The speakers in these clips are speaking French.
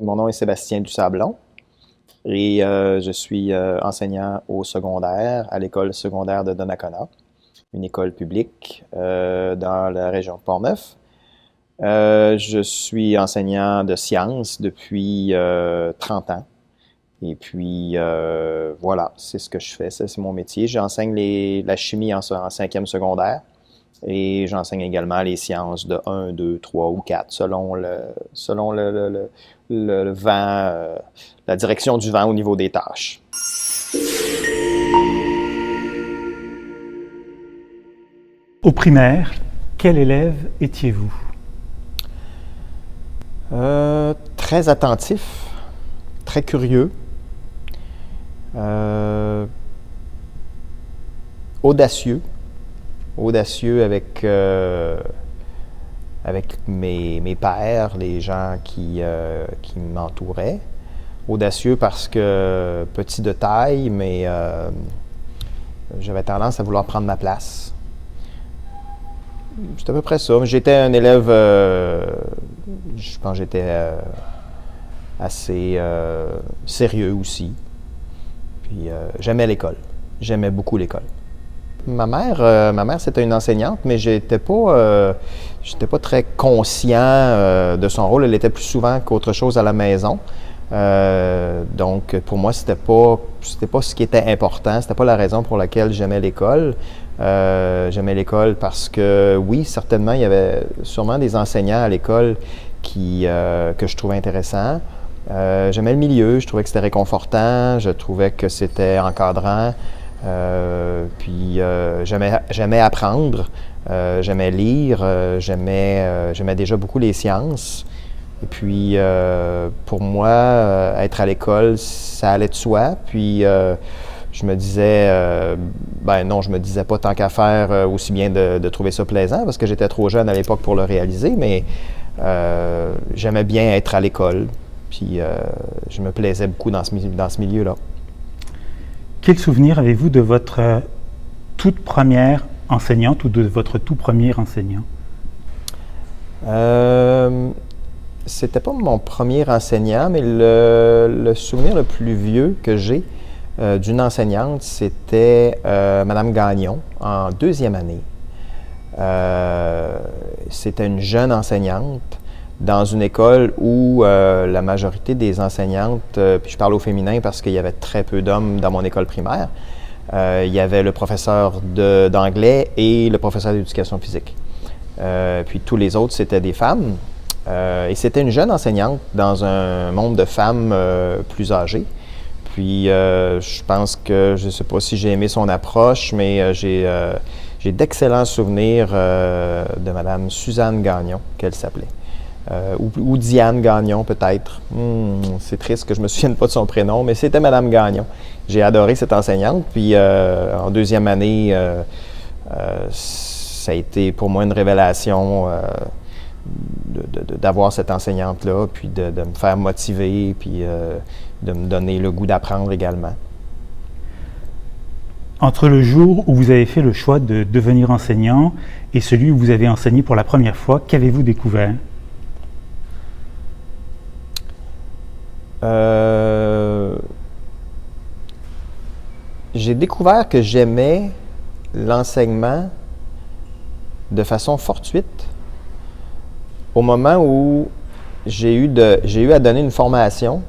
Mon nom est Sébastien Dusablon et je suis enseignant au secondaire à l'école secondaire de Donnacona, une école publique dans la région de Portneuf. Je suis enseignant de sciences depuis 30 ans. Et puis, voilà, c'est ce que je fais, ça, c'est mon métier. J'enseigne la chimie en 5e secondaire et j'enseigne également les sciences de 1, 2, 3 ou 4 selon le vent, la direction du vent au niveau des tâches. Au primaire, quel élève étiez-vous? Très attentif, très curieux, audacieux avec mes pairs, les gens qui m'entouraient. Audacieux parce que petit de taille, mais j'avais tendance à vouloir prendre ma place. C'est à peu près ça. J'étais un élève, je pense que j'étais assez sérieux aussi. Puis j'aimais l'école. J'aimais beaucoup l'école. Ma mère, c'était une enseignante, mais j'étais pas très conscient de son rôle. Elle était plus souvent qu'autre chose à la maison. Donc, pour moi, c'était pas ce qui était important. C'était pas la raison pour laquelle j'aimais l'école. J'aimais l'école parce que, oui, certainement, il y avait sûrement des enseignants à l'école que je trouvais intéressants. J'aimais le milieu, je trouvais que c'était réconfortant, je trouvais que c'était encadrant. Puis j'aimais apprendre, j'aimais lire, j'aimais déjà beaucoup les sciences. Et puis pour moi, être à l'école, ça allait de soi. Puis je me disais, non, je me disais pas tant qu'à faire aussi bien de trouver ça plaisant parce que j'étais trop jeune à l'époque pour le réaliser, mais j'aimais bien être à l'école. Puis je me plaisais beaucoup dans ce milieu-là. Quel souvenir avez-vous de votre toute première enseignante ou de votre tout premier enseignant? C'était pas mon premier enseignant, mais le souvenir le plus vieux que j'ai d'une enseignante, c'était Madame Gagnon, en 2e année. C'était une jeune enseignante dans une école où la majorité des enseignantes, puis je parle au féminin parce qu'il y avait très peu d'hommes dans mon école primaire, il y avait le professeur d'anglais et le professeur d'éducation physique. Puis tous les autres, c'était des femmes. Et c'était une jeune enseignante dans un monde de femmes plus âgées. Puis je pense que, je ne sais pas si j'ai aimé son approche, mais j'ai d'excellents souvenirs de Madame Suzanne Gagnon, qu'elle s'appelait. Ou Diane Gagnon, peut-être. C'est triste que je ne me souvienne pas de son prénom, mais c'était Madame Gagnon. J'ai adoré cette enseignante. Puis en 2e année, ça a été pour moi une révélation d'avoir cette enseignante-là, puis de me faire motiver, puis de me donner le goût d'apprendre également. Entre le jour où vous avez fait le choix de devenir enseignant et celui où vous avez enseigné pour la première fois, qu'avez-vous découvert? J'ai découvert que j'aimais l'enseignement de façon fortuite au moment où j'ai eu à donner une formation.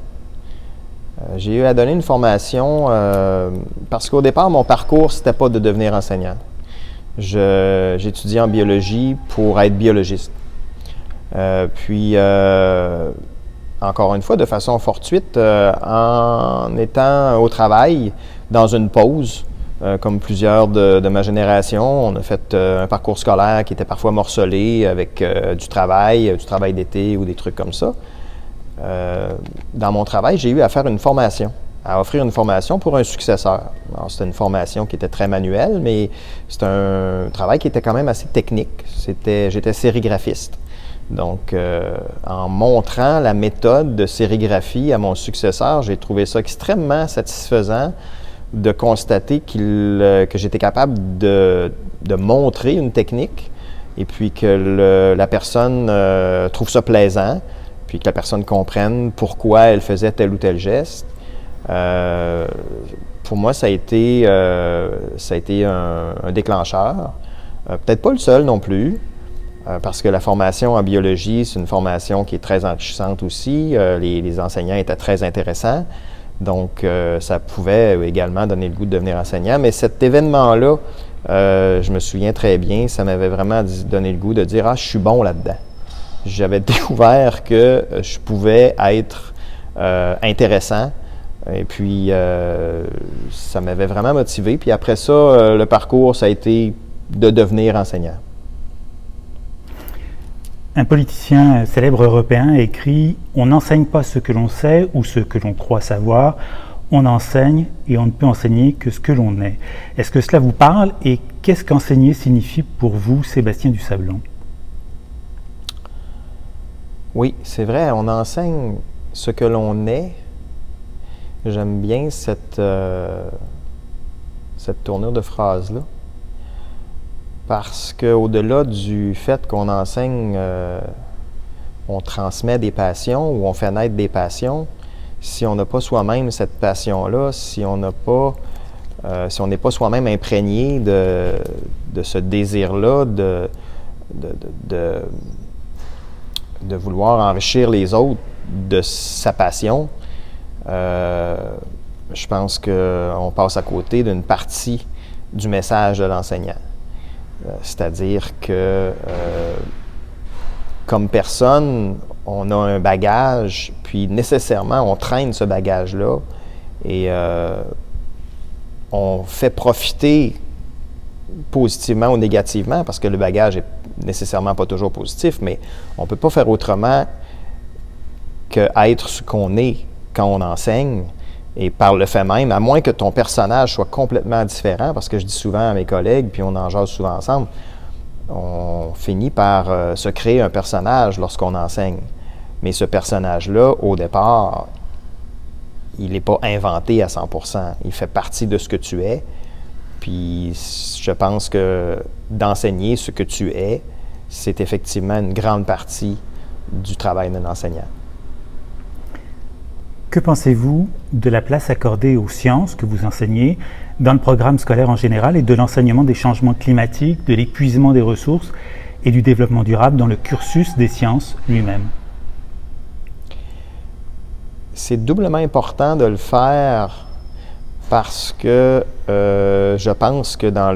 J'ai eu à donner une formation parce qu'au départ, mon parcours, c'était pas de devenir enseignant. J'étudiais en biologie pour être biologiste. Puis encore une fois, de façon fortuite, en étant au travail, dans une pause, comme plusieurs de ma génération, on a fait un parcours scolaire qui était parfois morcelé avec du travail d'été ou des trucs comme ça. Dans mon travail, j'ai eu à faire à offrir une formation pour un successeur. Alors, c'était une formation qui était très manuelle, mais c'était un travail qui était quand même assez technique. J'étais sérigraphiste. Donc, en montrant la méthode de sérigraphie à mon successeur, j'ai trouvé ça extrêmement satisfaisant de constater que j'étais capable de montrer une technique et puis que la personne trouve ça plaisant. puis que la personne comprenne pourquoi elle faisait tel ou tel geste. Pour moi, ça a été un déclencheur. Peut-être pas le seul non plus, parce que la formation en biologie, c'est une formation qui est très enrichissante aussi. Les enseignants étaient très intéressants. Donc, ça pouvait également donner le goût de devenir enseignant. Mais cet événement-là, je me souviens très bien, ça m'avait vraiment donné le goût de dire « Ah, je suis bon là-dedans ». J'avais découvert que je pouvais être intéressant. Et puis, ça m'avait vraiment motivé. Puis après ça, le parcours, ça a été de devenir enseignant. Un politicien célèbre européen a écrit « On n'enseigne pas ce que l'on sait ou ce que l'on croit savoir, on enseigne et on ne peut enseigner que ce que l'on est ». Est-ce que cela vous parle et qu'est-ce qu'enseigner signifie pour vous, Sébastien Dusablon? Oui, c'est vrai, on enseigne ce que l'on est. J'aime bien cette tournure de phrase-là. Parce qu'au-delà du fait qu'on enseigne, on transmet des passions ou on fait naître des passions, si on n'a pas soi-même cette passion-là, si on n'est pas soi-même imprégné de ce désir-là, de vouloir enrichir les autres de sa passion, je pense qu'on passe à côté d'une partie du message de l'enseignant. C'est-à-dire que, comme personne, on a un bagage, puis nécessairement, on traîne ce bagage-là et on fait profiter positivement ou négativement, parce que le bagage est nécessairement pas toujours positif, mais on ne peut pas faire autrement qu'être ce qu'on est quand on enseigne. Et par le fait même, à moins que ton personnage soit complètement différent, parce que je dis souvent à mes collègues, puis on en jase souvent ensemble, on finit par se créer un personnage lorsqu'on enseigne. Mais ce personnage-là, au départ, il n'est pas inventé à 100%. Il fait partie de ce que tu es. Puis je pense que d'enseigner ce que tu es, c'est effectivement une grande partie du travail d'un enseignant. Que pensez-vous de la place accordée aux sciences que vous enseignez dans le programme scolaire en général et de l'enseignement des changements climatiques, de l'épuisement des ressources et du développement durable dans le cursus des sciences lui-même? C'est doublement important de le faire parce que je pense que dans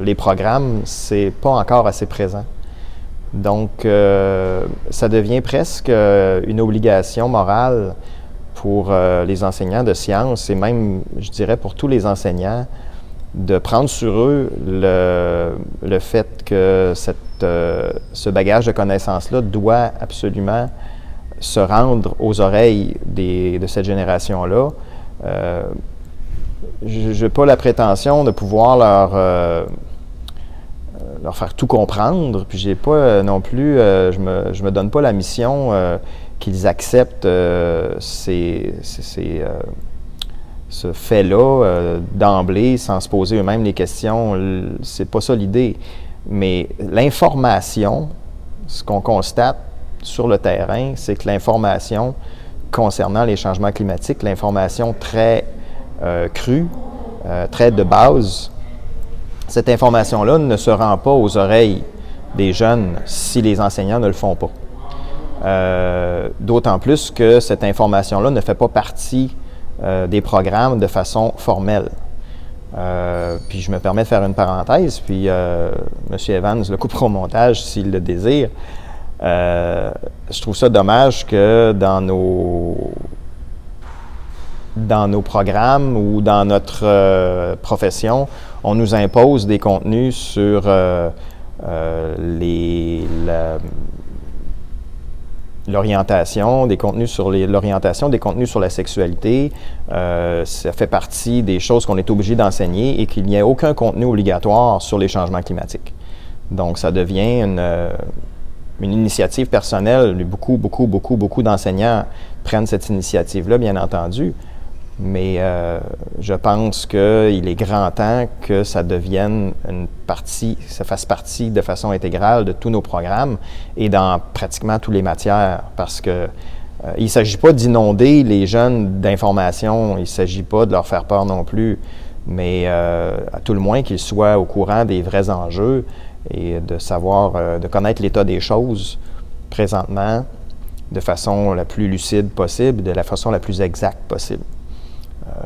les programmes, c'est pas encore assez présent. Donc, ça devient presque une obligation morale pour les enseignants de sciences et même, je dirais, pour tous les enseignants, de prendre sur eux le fait que ce bagage de connaissances-là doit absolument se rendre aux oreilles de cette génération-là. Je n'ai pas la prétention de pouvoir leur faire tout comprendre, puis j'ai pas non plus, je me donne pas la mission qu'ils acceptent ce fait-là d'emblée sans se poser eux-mêmes les questions. C'est pas ça l'idée. Mais l'information, ce qu'on constate sur le terrain, c'est que l'information concernant les changements climatiques, l'information très crue, très de base, cette information-là ne se rend pas aux oreilles des jeunes si les enseignants ne le font pas. D'autant plus que cette information-là ne fait pas partie des programmes de façon formelle. Puis je me permets de faire une parenthèse, puis M. Evans le coupera au montage s'il le désire. Je trouve ça dommage que dans nos programmes ou dans notre profession, on nous impose des contenus sur l'orientation, des contenus sur l'orientation, des contenus sur la sexualité. Ça fait partie des choses qu'on est obligé d'enseigner et qu'il n'y a aucun contenu obligatoire sur les changements climatiques. Donc, ça devient une initiative personnelle. Beaucoup d'enseignants prennent cette initiative-là, bien entendu. Mais je pense qu'il est grand temps que ça devienne ça fasse partie de façon intégrale de tous nos programmes et dans pratiquement toutes les matières, parce que il ne s'agit pas d'inonder les jeunes d'informations, il ne s'agit pas de leur faire peur non plus, mais à tout le moins qu'ils soient au courant des vrais enjeux et de savoir, de connaître l'état des choses présentement de façon la plus lucide possible, de la façon la plus exacte possible.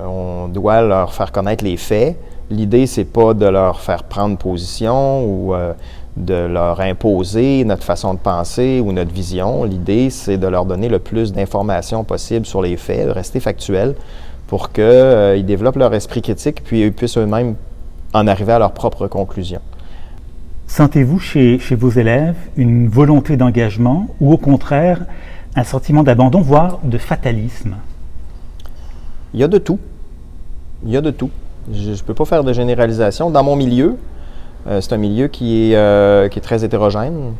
On doit leur faire connaître les faits. L'idée, c'est pas de leur faire prendre position ou de leur imposer notre façon de penser ou notre vision. L'idée, c'est de leur donner le plus d'informations possible sur les faits, de rester factuels pour qu'ils développent leur esprit critique puis ils puissent eux-mêmes en arriver à leurs propres conclusions. Sentez-vous chez vos élèves une volonté d'engagement ou au contraire un sentiment d'abandon, voire de fatalisme? Il y a de tout. Il y a de tout. Je ne peux pas faire de généralisation. Dans mon milieu, c'est un milieu qui est très hétérogène.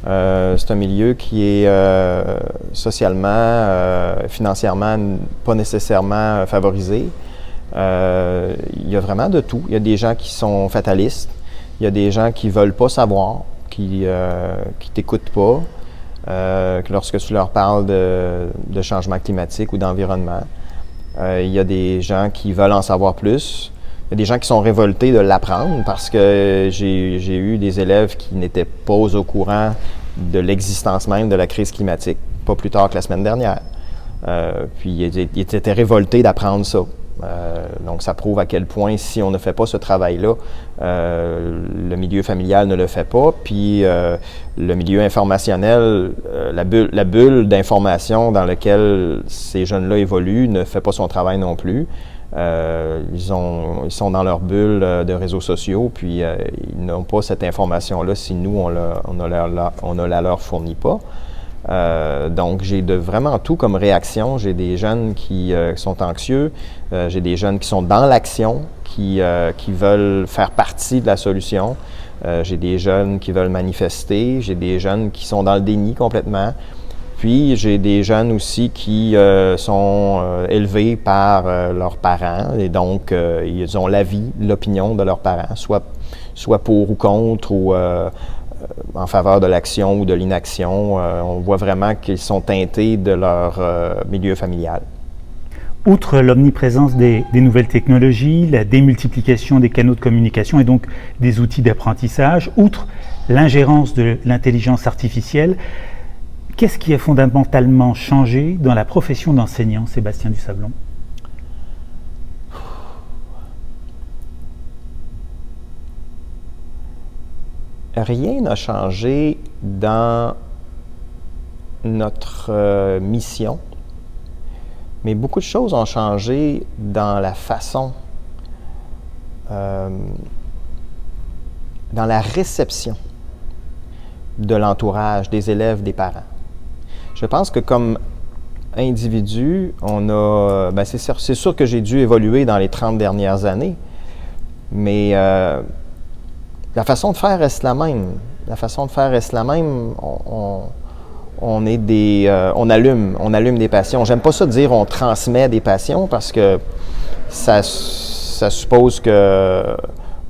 C'est un milieu qui est socialement, financièrement, pas nécessairement favorisé. Il y a vraiment de tout. Il y a des gens qui sont fatalistes. Il y a des gens qui ne veulent pas savoir, qui t'écoutent pas, que lorsque tu leur parles de changement climatique ou d'environnement. Il y a des gens qui veulent en savoir plus. Il y a des gens qui sont révoltés de l'apprendre parce que j'ai eu des élèves qui n'étaient pas au courant de l'existence même de la crise climatique, pas plus tard que la semaine dernière. Puis ils étaient révoltés d'apprendre ça. Donc ça prouve à quel point si on ne fait pas ce travail-là, le milieu familial ne le fait pas, puis le milieu informationnel, la bulle d'information dans laquelle ces jeunes-là évoluent ne fait pas son travail non plus. Ils sont dans leur bulle de réseaux sociaux, puis ils n'ont pas cette information-là si nous, on ne la leur fournit pas. Donc, j'ai vraiment tout comme réaction. J'ai des jeunes qui sont anxieux, j'ai des jeunes qui sont dans l'action, qui veulent faire partie de la solution. J'ai des jeunes qui veulent manifester, j'ai des jeunes qui sont dans le déni complètement. Puis, j'ai des jeunes aussi qui sont élevés par leurs parents et donc ils ont l'avis, l'opinion de leurs parents, soit pour ou contre ou en faveur de l'action ou de l'inaction. On voit vraiment qu'ils sont teintés de leur milieu familial. Outre l'omniprésence des nouvelles technologies, la démultiplication des canaux de communication et donc des outils d'apprentissage, outre l'ingérence de l'intelligence artificielle, qu'est-ce qui a fondamentalement changé dans la profession d'enseignant, Sébastien Dusablon? Rien n'a changé dans notre mission, mais beaucoup de choses ont changé dans la façon, dans la réception de l'entourage, des élèves, des parents. Je pense que comme individu, c'est sûr que j'ai dû évoluer dans les 30 dernières années, mais la façon de faire reste la même. La façon de faire reste la même. On allume des passions. J'aime pas ça dire on transmet des passions parce que ça suppose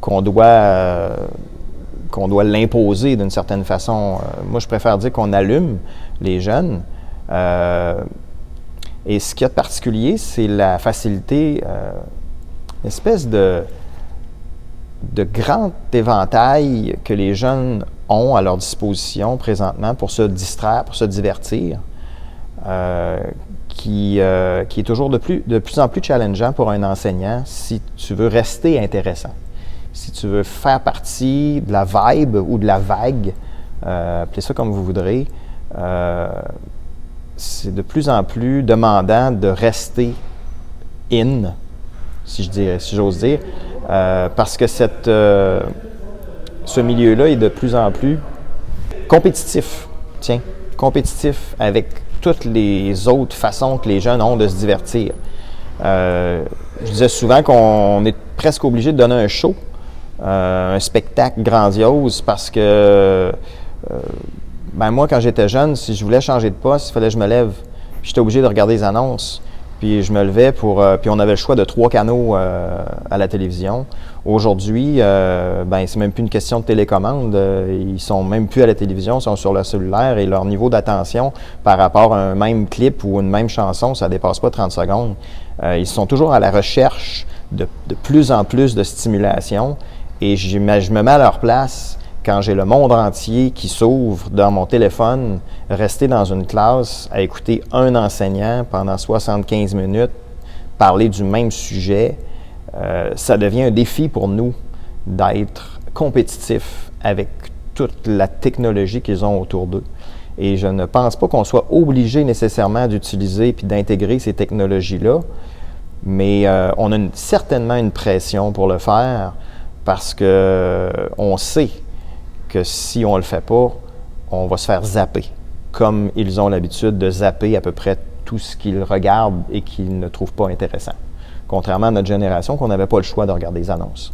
qu'on doit l'imposer d'une certaine façon. Moi, je préfère dire qu'on allume les jeunes. Et ce qu'il y a de particulier, c'est la facilité, une espèce de grand éventail que les jeunes ont à leur disposition présentement pour se distraire, pour se divertir, qui est toujours de plus en plus challengeant pour un enseignant si tu veux rester intéressant, si tu veux faire partie de la vibe ou de la vague, appelez ça comme vous voudrez, c'est de plus en plus demandant de rester in, si j'ose dire, parce que ce milieu-là est de plus en plus compétitif. Compétitif avec toutes les autres façons que les jeunes ont de se divertir. Je disais souvent qu'on est presque obligé de donner un show, un spectacle grandiose, parce que moi, quand j'étais jeune, si je voulais changer de poste, il fallait que je me lève. J'étais obligé de regarder les annonces. Puis je me levais puis on avait le choix de 3 canaux à la télévision. Aujourd'hui, c'est même plus une question de télécommande. Ils sont même plus à la télévision, ils sont sur le cellulaire et leur niveau d'attention par rapport à un même clip ou une même chanson, ça dépasse pas 30 secondes. Ils sont toujours à la recherche de plus en plus de stimulation et je me mets à leur place. Quand j'ai le monde entier qui s'ouvre dans mon téléphone, rester dans une classe à écouter un enseignant pendant 75 minutes parler du même sujet, ça devient un défi pour nous d'être compétitifs avec toute la technologie qu'ils ont autour d'eux. Et je ne pense pas qu'on soit obligé nécessairement d'utiliser puis d'intégrer ces technologies-là, mais on a certainement une pression pour le faire parce qu'on sait que si on ne le fait pas, on va se faire zapper, comme ils ont l'habitude de zapper à peu près tout ce qu'ils regardent et qu'ils ne trouvent pas intéressant. Contrairement à notre génération, qu'on n'avait pas le choix de regarder les annonces.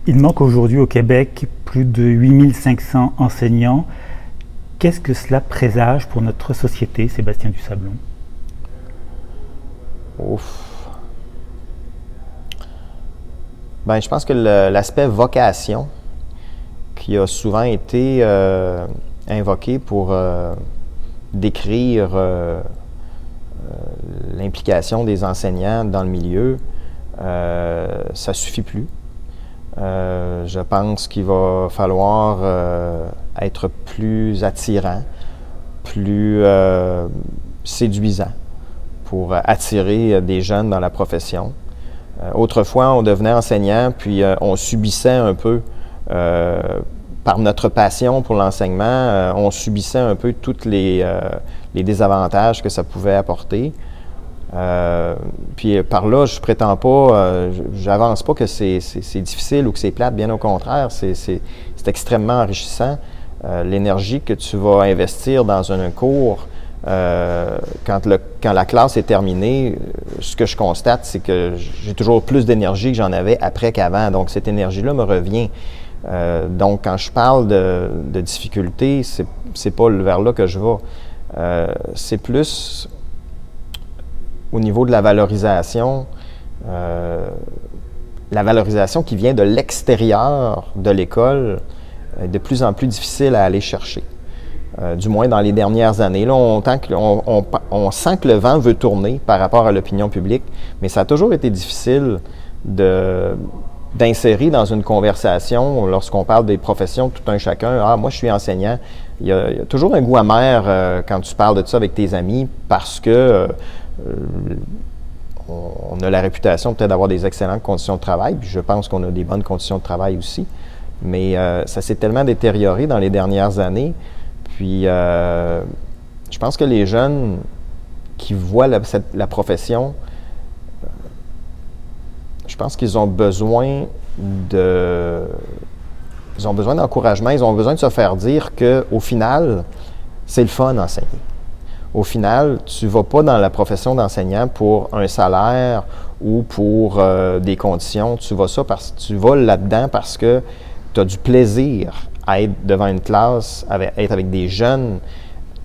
Il manque aujourd'hui au Québec plus de 8500 enseignants. Qu'est-ce que cela présage pour notre société, Sébastien Dusablon? Ouf. Je pense que l'aspect vocation, qui a souvent été invoqué pour décrire l'implication des enseignants dans le milieu, ça ne suffit plus. Je pense qu'il va falloir être plus attirant, plus séduisant pour attirer des jeunes dans la profession. Autrefois, on devenait enseignant, puis on subissait un peu par notre passion pour l'enseignement, on subissait un peu tous les désavantages que ça pouvait apporter. Puis par là, je prétends pas, j'avance pas que c'est difficile ou que c'est plate, bien au contraire, c'est extrêmement enrichissant. L'énergie que tu vas investir dans un cours, quand la classe est terminée, ce que je constate, c'est que j'ai toujours plus d'énergie que j'en avais après qu'avant. Donc, cette énergie-là me revient. Donc, quand je parle de difficultés, c'est pas vers là que je vais. C'est plus au niveau de la valorisation qui vient de l'extérieur de l'école est de plus en plus difficile à aller chercher. Du moins dans les dernières années. Là, on sent que le vent veut tourner par rapport à l'opinion publique, mais ça a toujours été difficile d'insérer dans une conversation, lorsqu'on parle des professions, tout un chacun, « Ah, moi, je suis enseignant ». Il y a toujours un goût amer quand tu parles de ça avec tes amis parce que on a la réputation peut-être d'avoir des excellentes conditions de travail, puis je pense qu'on a des bonnes conditions de travail aussi, mais ça s'est tellement détérioré dans les dernières années. Puis, je pense que les jeunes qui voient la profession, je pense qu'ils ont besoin d'encouragement, ils ont besoin de se faire dire qu'au final, c'est le fun d'enseigner. Au final, tu ne vas pas dans la profession d'enseignant pour un salaire ou pour des conditions. Tu vas là-dedans parce que tu as du plaisir à être devant une classe, être avec des jeunes,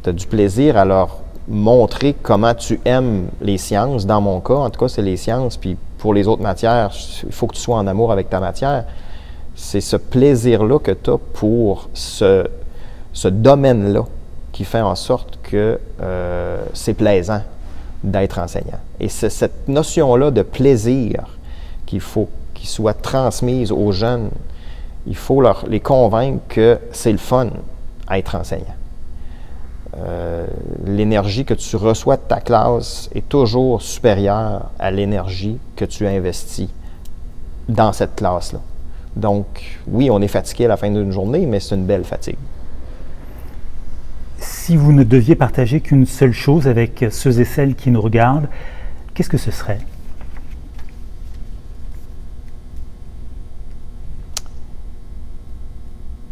tu as du plaisir à leur montrer comment tu aimes les sciences. Dans mon cas, en tout cas, c'est les sciences. Puis pour les autres matières, il faut que tu sois en amour avec ta matière. C'est ce plaisir-là que tu as pour ce domaine-là qui fait en sorte que c'est plaisant d'être enseignant. Et c'est cette notion-là de plaisir qu'il faut qu'il soit transmise aux jeunes. Il faut les convaincre que c'est le fun à être enseignant. L'énergie que tu reçois de ta classe est toujours supérieure à l'énergie que tu investis dans cette classe-là. Donc, oui, on est fatigué à la fin d'une journée, mais c'est une belle fatigue. Si vous ne deviez partager qu'une seule chose avec ceux et celles qui nous regardent, qu'est-ce que ce serait?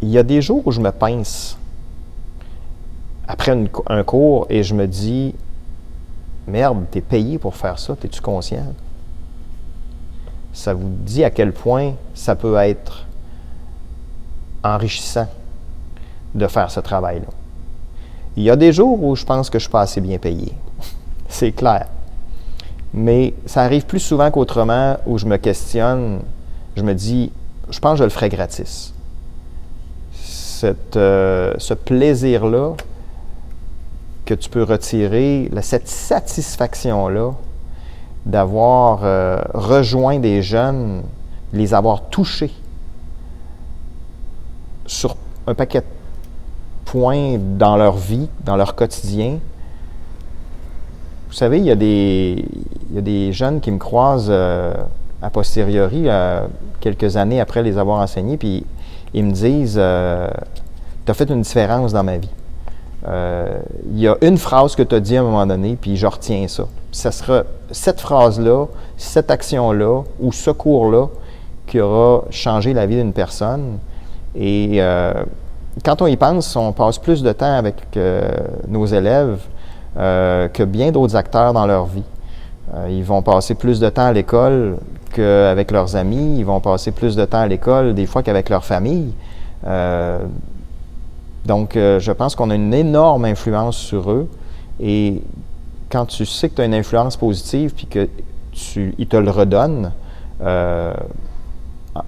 Il y a des jours où je me pince après un cours et je me dis « Merde, t'es payé pour faire ça, t'es-tu conscient? » Ça vous dit à quel point ça peut être enrichissant de faire ce travail-là. Il y a des jours où je pense que je ne suis pas assez bien payé. c'est clair. Mais ça arrive plus souvent qu'autrement où je me questionne, je me dis, je pense que je le ferais gratis. Ce plaisir-là que tu peux retirer, cette satisfaction-là d'avoir rejoint des jeunes, les avoir touchés sur un paquet de points dans leur vie, dans leur quotidien. Vous savez, il y a des jeunes qui me croisent a posteriori, quelques années après les avoir enseignés, puis ils me disent « Tu as fait une différence dans ma vie. Il y a une phrase que tu as dit à un moment donné, puis je retiens ça. » Ça sera cette phrase-là, cette action-là ou ce cours-là qui aura changé la vie d'une personne. Et quand on y pense, on passe plus de temps avec nos élèves que bien d'autres acteurs dans leur vie. Ils vont passer plus de temps à l'école qu'avec leurs amis. Ils vont passer plus de temps à l'école des fois qu'avec leur famille. Donc, je pense qu'on a une énorme influence sur eux. Et quand tu sais que tu as une influence positive puis qu'ils te le redonnent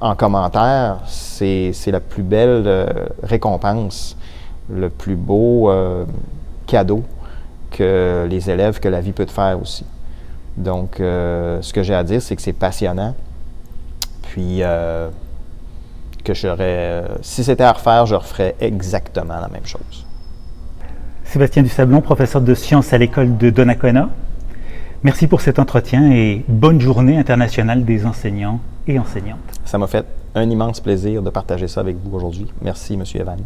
en commentaire, c'est la plus belle récompense, le plus beau cadeau que les élèves, que la vie peut te faire aussi. Donc, ce que j'ai à dire, c'est que c'est passionnant. Puis, que si c'était à refaire, je referais exactement la même chose. Sébastien Dusablon, professeur de sciences à l'école de Donnacona. Merci pour cet entretien et bonne journée internationale des enseignants et enseignantes. Ça m'a fait un immense plaisir de partager ça avec vous aujourd'hui. Merci, M. Evans.